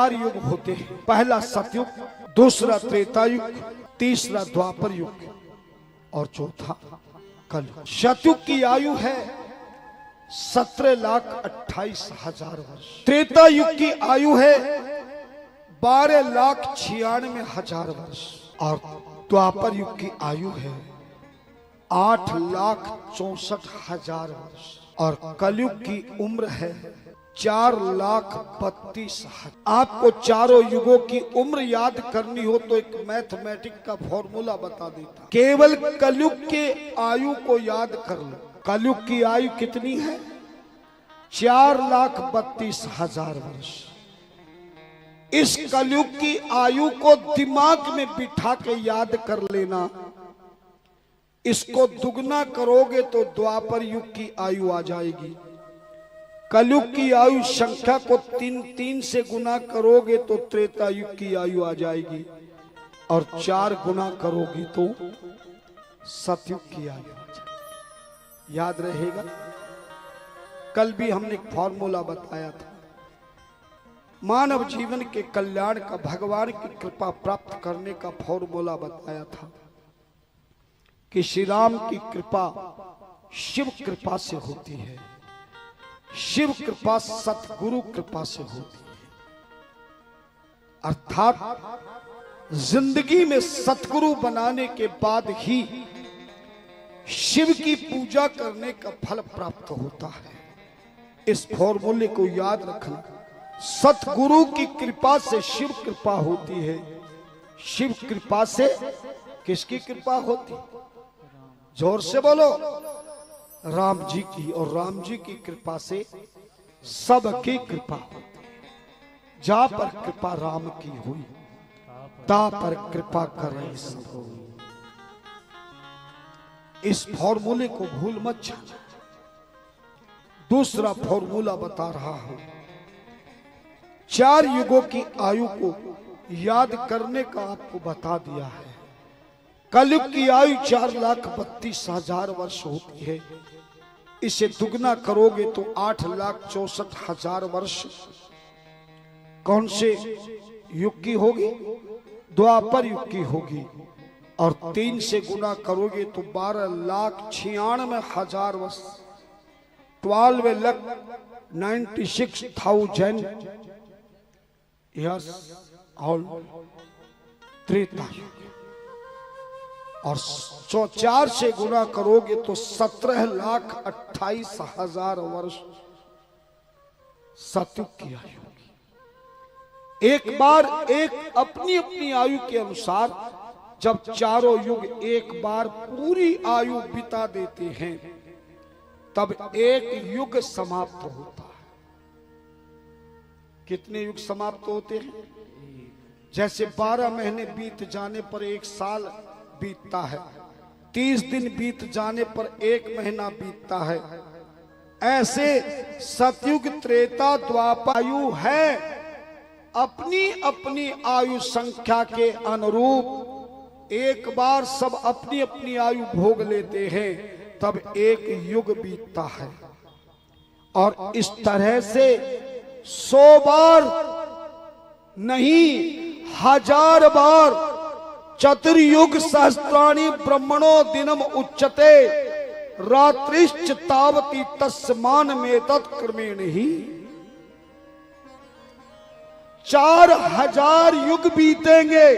चार युग होते हैं। पहला सतयुग, दूसरा त्रेता युग, तीसरा द्वापर युग और चौथा कलयुग। सतयुग की आयु है 17,28,000 वर्ष। त्रेता युग की आयु है 12,96,000 वर्ष और द्वापर युग की आयु है 8,64,000 वर्ष और कलयुग की उम्र है 4,32,000। आपको चारों युगों की उम्र याद करनी हो तो एक मैथमेटिक का फॉर्मूला बता देता। केवल कलयुग के आयु को याद कर लो। कलयुग की आयु कितनी है? 4,32,000 वर्ष। इस कलयुग की आयु को दिमाग में बिठा के याद कर लेना। इसको दुगना करोगे तो द्वापर युग की आयु आ जाएगी। कलयुग की आयु संख्या को 3 से गुना करोगे तो त्रेता युग की आयु आ जाएगी और 4 गुना करोगे तो सतयुग की आयु आ जाएगी। याद रहेगा? कल भी हमने एक फॉर्मूला बताया था। मानव जीवन के कल्याण का, भगवान की कृपा प्राप्त करने का फॉर्मूला बताया था कि श्री राम की कृपा शिव कृपा से होती है, शिव कृपा सतगुरु कृपा से होती है। अर्थात जिंदगी में सतगुरु बनाने के बाद ही शिव की पूजा करने का फल प्राप्त होता है। इस फॉर्मूले को याद रखना। सतगुरु की कृपा से शिव कृपा होती है, शिव कृपा से किसकी कृपा होती? जोर से बोलो, राम जी की। और राम जी की कृपा से सबकी कृपा होती है। जा पर कृपा राम की हुई, ता पर कृपा करें सब होई। इस फॉर्मूले को भूल मत जाना। दूसरा फॉर्मूला बता रहा हूं। 4 युगों की आयु को याद करने का आपको बता दिया है। कलयुग की आयु 4,32,000 वर्ष होती है। इसे दुगना करोगे तो 8,64,000 वर्ष कौन से युग की होगी? द्वापर युग की होगी। और 3 से गुना करोगे तो 12,96,000 वर्ष, 12,96,000 years old त्रेता युग। और 4 से गुना करोगे तो 17,28,000 वर्ष सतयुग की आयु होगी। एक बार एक अपनी अपनी आयु के अनुसार जब चारों युग एक बार पूरी आयु बिता देते हैं तब एक युग समाप्त होता है। कितने युग समाप्त होते हैं? जैसे 12 महीने बीत जाने पर 1 साल बीतता है, 30 दिन बीत जाने पर 1 महीना बीतता है। ऐसे सतयुग त्रेता द्वापर आयु है। अपनी अपनी आयु संख्या के अनुरूप एक बार सब अपनी अपनी आयु भोग लेते हैं तब एक युग बीतता है। और इस तरह से 100 बार नहीं 1000 बार चतुर्युग सहस्त्राणि ब्रह्मणो दिनम उच्यते रात्रिश्च तावती तस्मान में तत्क्रमेण ही। 4000 युग बीतेंगे।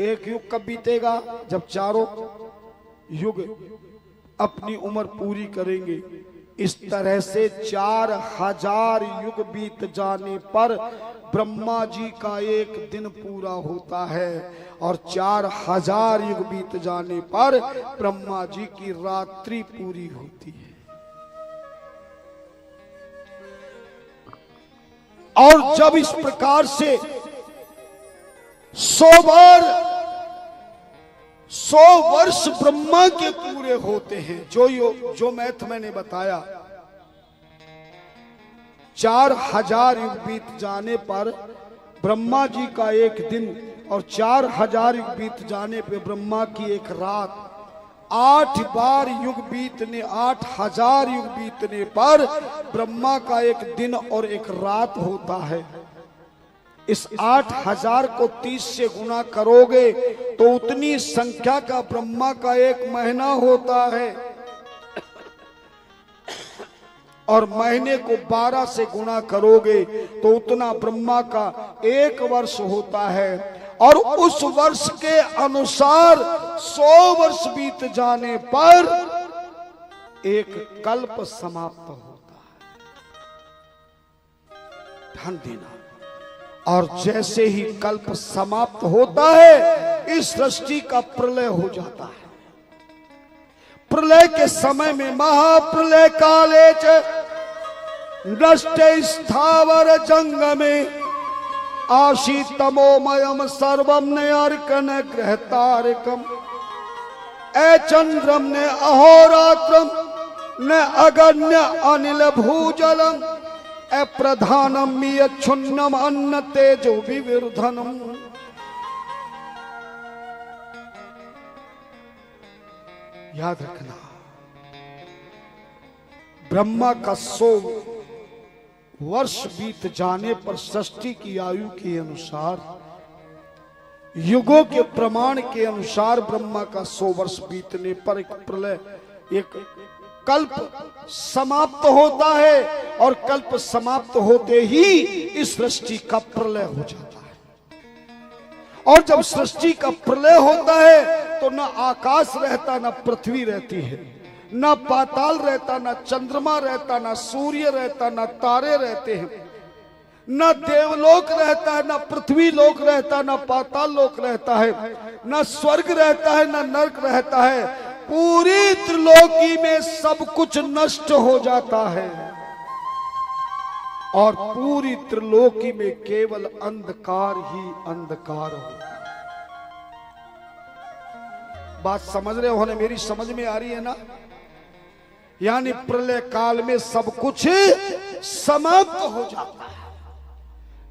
एक युग कब बीतेगा? जब चारों युग अपनी उम्र पूरी करेंगे। इस तरह से 4000 युग बीत जाने पर ब्रह्मा जी का एक दिन पूरा होता है और 4000 युग बीत जाने पर ब्रह्मा जी की रात्रि पूरी होती है। और जब इस प्रकार से 100 बार 100 वर्ष ब्रह्मा के पूरे होते हैं, जो मैथ मैंने बताया, 4000 युग बीत जाने पर ब्रह्मा जी का एक दिन और 4000 युग बीत जाने पे ब्रह्मा की एक रात, 8 बार युग बीतने 8000 युग बीतने पर ब्रह्मा का एक दिन और एक रात होता है। इस 8,000 को 30 से गुना करोगे तो उतनी संख्या का ब्रह्मा का एक महीना होता है, और महीने को 12 से गुना करोगे तो उतना ब्रह्मा का एक वर्ष होता है, और उस वर्ष के अनुसार 100 वर्ष बीत जाने पर एक कल्प समाप्त होता है। ध्यान देना। और जैसे ही कल्प समाप्त होता है इस सृष्टि का प्रलय हो जाता है। प्रलय के समय में महाप्रलय काले च नष्टे स्थावर जंगमे आशीतमोमयम सर्वम ने अर्कन ग्रह तारकम ए चंद्रम ने अहोरात्रम न अगण्य अनिल भूजलम ए प्रधानम मियच्छुन्नम अन्न तेजो विवर्धनम। याद रखना, ब्रह्मा का 100 वर्ष बीत जाने पर सृष्टि की आयु के अनुसार, युगों के प्रमाण के अनुसार ब्रह्मा का 100 वर्ष बीतने पर एक प्रलय, एक कल्प समाप्त होता है, और कल्प समाप्त होते ही इस सृष्टि का प्रलय हो जाता है। और जब सृष्टि का प्रलय होता है तो न आकाश रहता, न पृथ्वी रहती है, न पाताल रहता, न चंद्रमा रहता, न सूर्य रहता, न तारे रहते हैं, न देवलोक रहता है, न पृथ्वी लोक रहता, न पाताल लोक रहता है, न स्वर्ग रहता है, न नरक रहता है। पूरी त्रिलोकी में सब कुछ नष्ट हो जाता है, और पूरी त्रिलोकी में केवल अंधकार ही अंधकार होता है। बात समझ रहे हो ना? मेरी समझ में आ रही है ना? यानी प्रलय काल में सब कुछ समाप्त हो जाता है।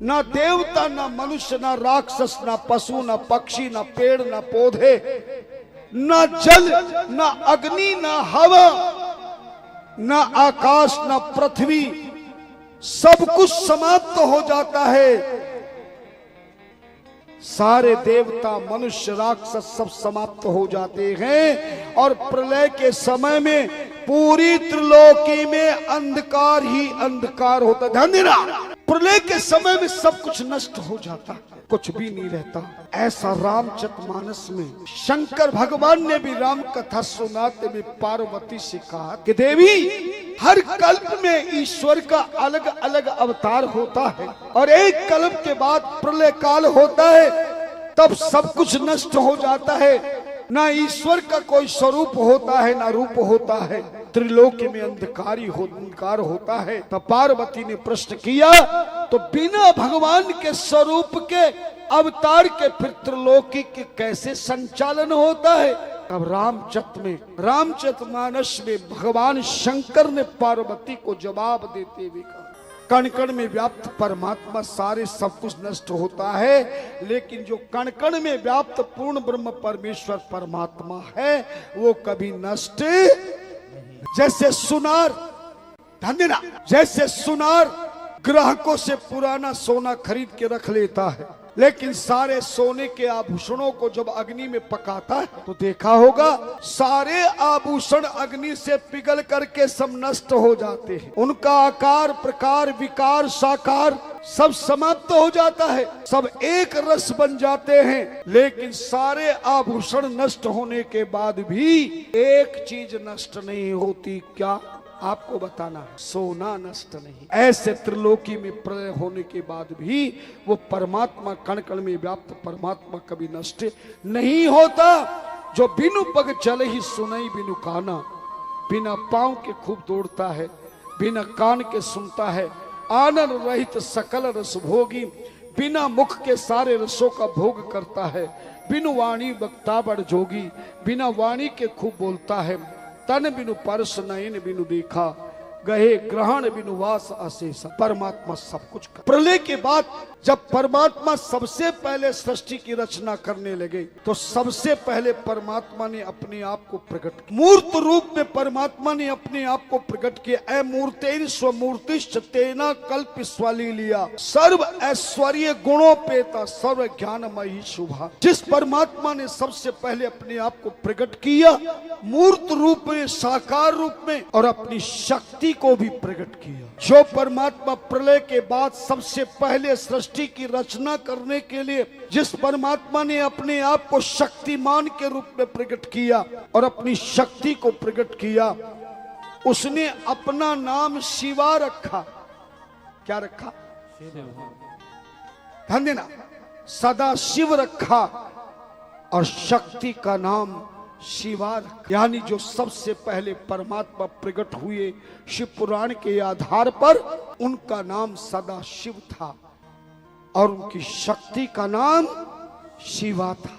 ना देवता, ना मनुष्य, ना राक्षस, ना पशु, ना पक्षी, ना पेड़, ना पौधे, ना जल, ना अग्नि, ना हवा, ना आकाश, ना पृथ्वी, सब कुछ समाप्त हो जाता है। सारे देवता, मनुष्य, राक्षस सब समाप्त हो जाते हैं, और प्रलय के समय में पूरी त्रिलोकी में अंधकार ही अंधकार होता। ध्यान देना, प्रलय के समय में सब कुछ नष्ट हो जाता, कुछ भी नहीं रहता। ऐसा रामचरितमानस में शंकर भगवान ने भी राम कथा सुनाते में पार्वती से कहा कि देवी, हर कल्प में ईश्वर का अलग अलग अवतार होता है, और एक कल्प के बाद प्रलय काल होता है, तब सब कुछ नष्ट हो जाता है। ना ईश्वर का कोई स्वरूप होता है, ना रूप होता है, त्रिलोकी में अंधकार होता है। तो पार्वती ने प्रश्न किया, तो बिना भगवान के स्वरूप के अवतार के फिर त्रिलोकी के कैसे संचालन होता है? अब रामचरितमानस में भगवान शंकर ने पार्वती को जवाब देते हुए कहा, कण कण में व्याप्त परमात्मा, सारे सब कुछ नष्ट होता है, लेकिन जो कण कण में व्याप्त पूर्ण ब्रह्म परमेश्वर परमात्मा है वो कभी नष्ट। जैसे सुनार, ध्यान देना, जैसे सुनार ग्राहकों से पुराना सोना खरीद के रख लेता है, लेकिन सारे सोने के आभूषणों को जब अग्नि में पकाता है तो देखा होगा सारे आभूषण अग्नि से पिघल करके सब नष्ट हो जाते हैं। उनका आकार, प्रकार, विकार, साकार सब समाप्त हो जाता है, सब एक रस बन जाते हैं। लेकिन सारे आभूषण नष्ट होने के बाद भी एक चीज नष्ट नहीं होती। क्या? आपको बताना है, सोना नष्ट नहीं। ऐसे त्रिलोकी में प्रलय होने के बाद भी वो परमात्मा, कण कण में व्याप्त परमात्मा कभी नष्ट नहीं होता। जो बिनु पग चल ही सुनई बिनु काना, बिना पांव के खूब दौड़ता है, बिना कान के सुनता है, आनंद रहित सकल रस भोगी, बिना मुख के सारे रसों का भोग करता है, बिनु वाणी वक्ता बड़ जोगी, बिना वाणी के खूब बोलता है, तन बिनु परस नयन बिनु देखा, गहे ग्रहण विनुवास अशेष। परमात्मा सब कुछ कर। प्रलय के बाद जब परमात्मा सबसे पहले सृष्टि की रचना करने लगे तो सबसे पहले परमात्मा ने अपने आप को प्रकट किया। मूर्त रूप में परमात्मा ने अपने आप को प्रकट किया। ऐ मूर्तेन स्वमूर्तिश्च तेना कल्प स्वलीलिया सर्व ऐश्वर्य गुणोपेता सर्व ज्ञानमयी शुभा। जिस परमात्मा ने सबसे पहले अपने आप को प्रकट किया मूर्त रूप में, साकार रूप में, और अपनी शक्ति को भी प्रकट किया। जो परमात्मा प्रलय के बाद सबसे पहले सृष्टि की रचना करने के लिए जिस परमात्मा ने अपने आप को शक्तिमान के रूप में प्रकट किया और अपनी शक्ति को प्रकट किया, उसने अपना नाम शिवा रखा। क्या रखा? ध्यान देना, सदा शिव रखा और शक्ति का नाम शिवा रखा। यानी जो सबसे पहले परमात्मा प्रकट हुए शिव पुराण के आधार पर उनका नाम सदा शिव था और उनकी शक्ति का नाम शिवा था।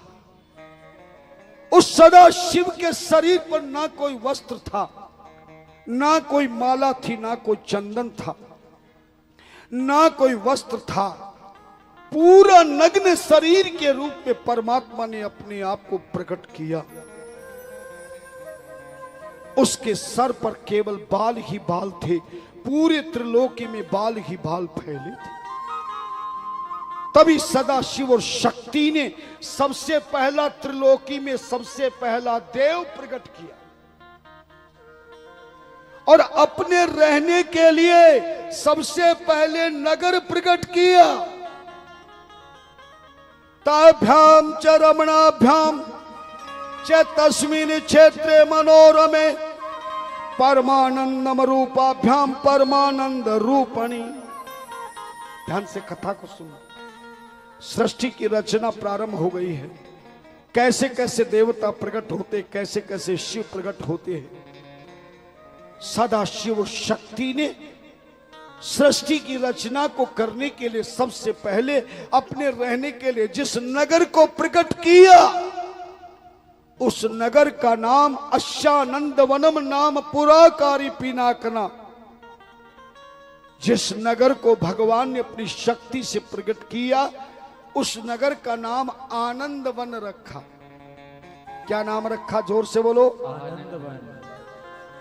उस सदा शिव के शरीर पर ना कोई वस्त्र था, ना कोई माला थी, ना कोई चंदन था, ना कोई वस्त्र था। पूरा नग्न शरीर के रूप में परमात्मा ने अपने आप को प्रकट किया। उसके सर पर केवल बाल ही बाल थे। पूरे त्रिलोकी में बाल ही बाल फैले थे। तभी सदा शिव और शक्ति ने सबसे पहला त्रिलोकी में सबसे पहला देव प्रकट किया और अपने रहने के लिए सबसे पहले नगर प्रकट किया। ताभ्याम च रमणाभ्याम च तस्मिन् क्षेत्रे मनोरमे परमानंदम रूपाभ्याम परमानंद रूपणी। ध्यान से कथा को सुनो। सृष्टि की रचना प्रारंभ हो गई है। कैसे कैसे देवता प्रकट होते, कैसे कैसे शिव प्रकट होते हैं। सदा शिव शक्ति ने सृष्टि की रचना को करने के लिए सबसे पहले अपने रहने के लिए जिस नगर को प्रकट किया उस नगर का नाम अश्यानंद वनम नाम पुराकारी पिनाकना। जिस नगर को भगवान ने अपनी शक्ति से प्रकट किया उस नगर का नाम आनंद वन रखा। क्या नाम रखा? जोर से बोलो। आनंद वन।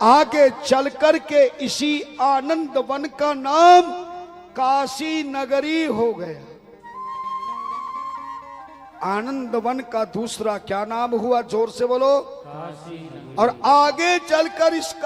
आगे चल कर के इसी आनंद वन का नाम काशी नगरी हो गया। आनंद वन का दूसरा क्या नाम हुआ? जोर से बोलो। काशी। और आगे चलकर इसका